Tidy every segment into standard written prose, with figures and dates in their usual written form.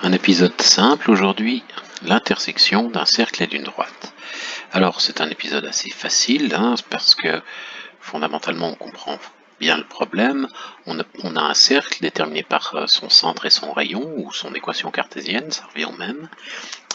Un épisode simple aujourd'hui, l'intersection d'un cercle et d'une droite. Alors c'est un épisode assez facile parce que fondamentalement on comprend bien le problème. On a un cercle déterminé par son centre et son rayon ou son équation cartésienne, ça revient au même,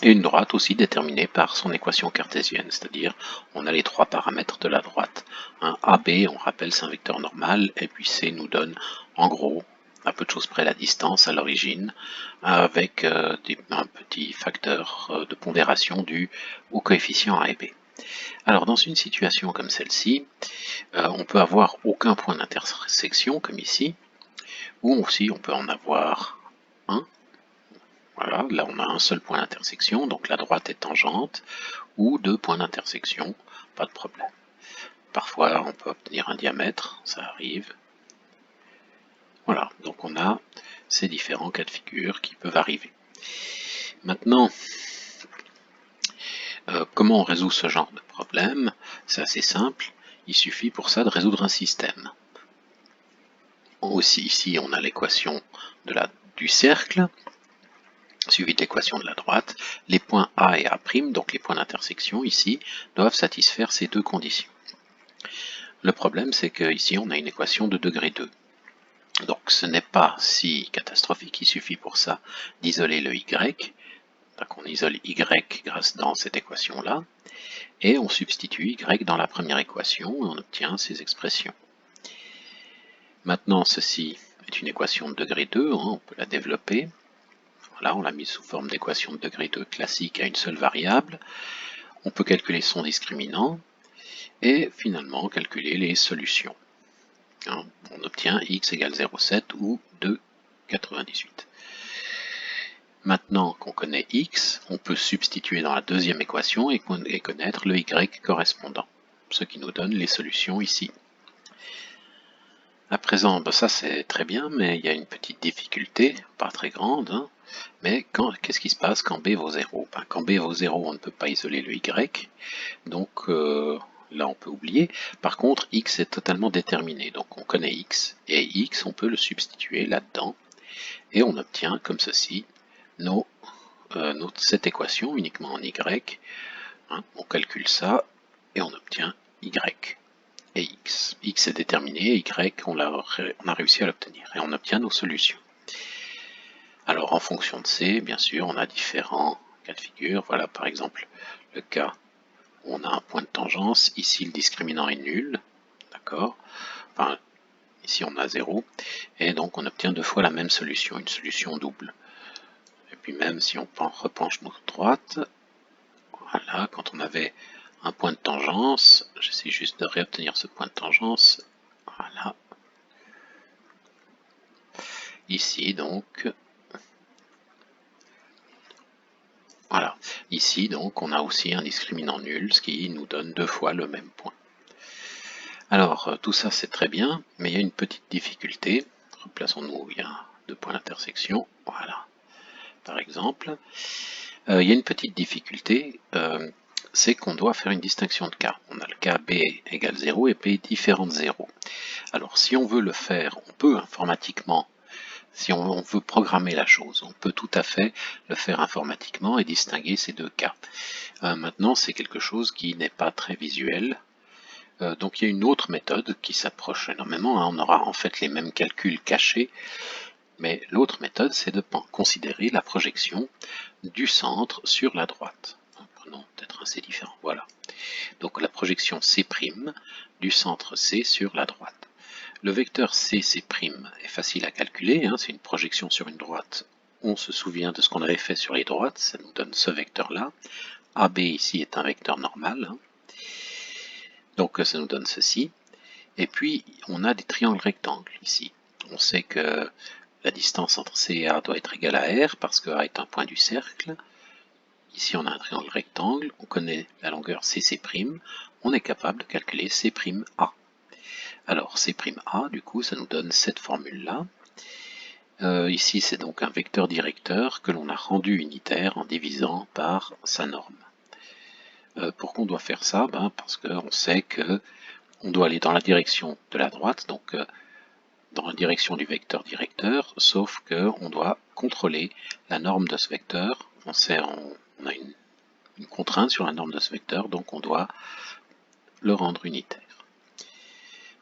et une droite aussi déterminée par son équation cartésienne, c'est-à-dire on a les trois paramètres de la droite. Un AB, on rappelle, c'est un vecteur normal, et puis C nous donne en gros à peu de choses près la distance à l'origine, avec un petit facteur de pondération dû au coefficient A et B. Alors dans une situation comme celle-ci, on peut avoir aucun point d'intersection comme ici, ou aussi on peut en avoir un. Voilà, là on a un seul point d'intersection, donc la droite est tangente, ou deux points d'intersection, pas de problème. Parfois on peut obtenir un diamètre, ça arrive. Voilà, donc on a ces différents cas de figure qui peuvent arriver. Maintenant, comment on résout ce genre de problème? C'est assez simple, il suffit pour ça de résoudre un système. Aussi ici on a l'équation du cercle, suivi de l'équation de la droite. Les points A et A', donc les points d'intersection ici, doivent satisfaire ces deux conditions. Le problème c'est qu'ici on a une équation de degré 2. Donc ce n'est pas si catastrophique, il suffit pour ça d'isoler le y. Donc on isole y grâce dans cette équation-là, et on substitue y dans la première équation, et on obtient ces expressions. Maintenant, ceci est une équation de degré 2, on peut la développer. Voilà, on l'a mise sous forme d'équation de degré 2 classique à une seule variable. On peut calculer son discriminant, et finalement calculer les solutions. On obtient x égale 0,7 ou 2,98. Maintenant qu'on connaît x, on peut substituer dans la deuxième équation et connaître le y correspondant, ce qui nous donne les solutions ici. À présent, ça c'est très bien, mais il y a une petite difficulté, pas très grande, mais qu'est-ce qui se passe quand b vaut 0? Quand b vaut 0, on ne peut pas isoler le y, donc là on peut oublier. Par contre, x est totalement déterminé, donc on connaît x, et x on peut le substituer là-dedans, et on obtient comme ceci cette équation uniquement en y. On calcule ça, et on obtient y et x. X est déterminé, et y on a réussi à l'obtenir, et on obtient nos solutions. Alors en fonction de C, bien sûr, on a différents cas de figure. Voilà par exemple le cas où on a un point de tangence, ici le discriminant est nul, d'accord, enfin ici on a 0, et donc on obtient deux fois la même solution, une solution double. Et puis même si on repenche notre droite, voilà, quand on avait un point de tangence, j'essaie juste de réobtenir ce point de tangence, voilà, ici donc, voilà, ici donc on a aussi un discriminant nul, ce qui nous donne deux fois le même point. Alors tout ça c'est très bien, mais il y a une petite difficulté. Replaçons-nous où il y a deux points d'intersection, voilà, par exemple. Il y a une petite difficulté, c'est qu'on doit faire une distinction de cas. On a le cas b égale 0 et b différent de 0. Alors si on veut le faire, on peut informatiquement, si on veut programmer la chose, on peut tout à fait le faire informatiquement et distinguer ces deux cas. Maintenant c'est quelque chose qui n'est pas très visuel, donc il y a une autre méthode qui s'approche énormément, on aura en fait les mêmes calculs cachés, mais l'autre méthode c'est de considérer la projection du centre sur la droite. Prenons peut-être un C différent, voilà. Donc la projection C' du centre C sur la droite. Le vecteur C' est facile à calculer, c'est une projection sur une droite. On se souvient de ce qu'on avait fait sur les droites, ça nous donne ce vecteur-là. AB ici est un vecteur normal, donc ça nous donne ceci. Et puis on a des triangles rectangles ici. On sait que la distance entre C et A doit être égale à R parce que A est un point du cercle. Ici on a un triangle rectangle, on connaît la longueur CC', on est capable de calculer C'A. Alors C'A, du coup, ça nous donne cette formule-là. Ici c'est donc un vecteur directeur que l'on a rendu unitaire en divisant par sa norme. Pourquoi on doit faire ça? Parce qu'on sait que on doit aller dans la direction de la droite, donc dans la direction du vecteur directeur, sauf qu'on doit contrôler la norme de ce vecteur. On a une contrainte sur la norme de ce vecteur, donc on doit le rendre unitaire.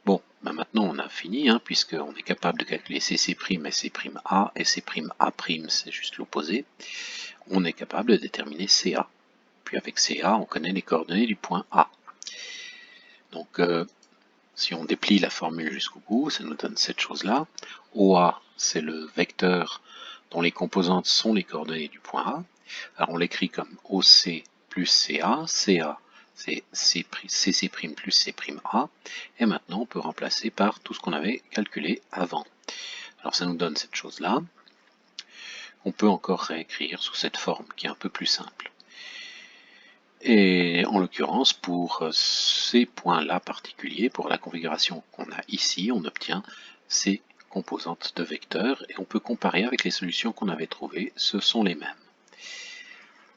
Bon, ben maintenant on a fini, puisqu'on est capable de calculer CC' et C'A, et C'A', c'est juste l'opposé. On est capable de déterminer CA. Puis avec CA, on connaît les coordonnées du point A. Donc, si on déplie la formule jusqu'au bout, ça nous donne cette chose-là. OA, c'est le vecteur dont les composantes sont les coordonnées du point A. Alors on l'écrit comme OC plus CA. CA, c'est CC' plus C'A. Et maintenant, on peut remplacer par tout ce qu'on avait calculé avant. Alors ça nous donne cette chose-là. On peut encore réécrire sous cette forme qui est un peu plus simple. Et en l'occurrence, pour ces points-là particuliers, pour la configuration qu'on a ici, on obtient ces composantes de vecteurs et on peut comparer avec les solutions qu'on avait trouvées, ce sont les mêmes.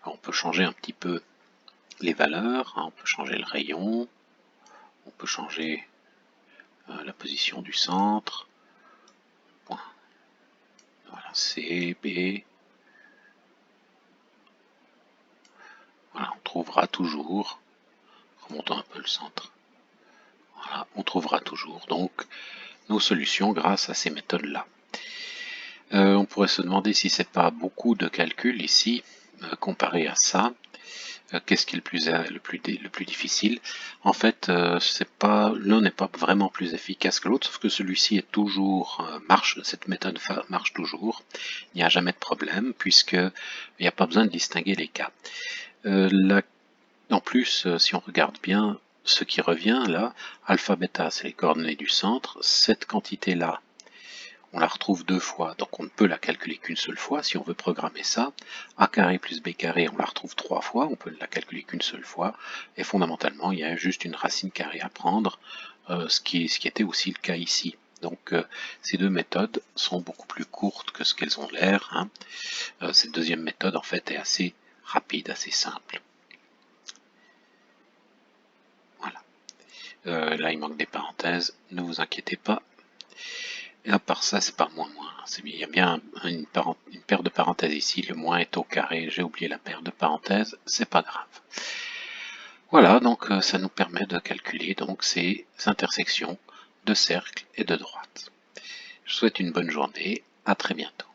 Alors, on peut changer un petit peu les valeurs, on peut changer le rayon, on peut changer la position du centre, point. Voilà, C, B. Voilà, on trouvera toujours, remontons un peu le centre, voilà, on trouvera toujours donc nos solutions grâce à ces méthodes-là. On pourrait se demander si c'est pas beaucoup de calculs ici, comparé à ça. Qu'est-ce qui est le plus difficile? En fait, l'un n'est pas vraiment plus efficace que l'autre, sauf que celui-ci est toujours cette méthode marche toujours. Il n'y a jamais de problème, puisqu'il n'y a pas besoin de distinguer les cas. En plus, si on regarde bien, ce qui revient là, alpha, bêta, c'est les coordonnées du centre. Cette quantité-là, on la retrouve deux fois, donc on ne peut la calculer qu'une seule fois si on veut programmer ça. A carré plus B carré, on la retrouve trois fois, on peut la calculer qu'une seule fois. Et fondamentalement, il y a juste une racine carrée à prendre, ce qui était aussi le cas ici. Donc ces deux méthodes sont beaucoup plus courtes que ce qu'elles ont l'air. Cette deuxième méthode, en fait, est assez rapide, assez simple. Voilà. Là, il manque des parenthèses, ne vous inquiétez pas. Et à part ça, c'est pas moins. Il y a bien une paire de parenthèses ici, le moins est au carré, j'ai oublié la paire de parenthèses, c'est pas grave. Voilà, donc ça nous permet de calculer donc ces intersections de cercles et de droites. Je vous souhaite une bonne journée, à très bientôt.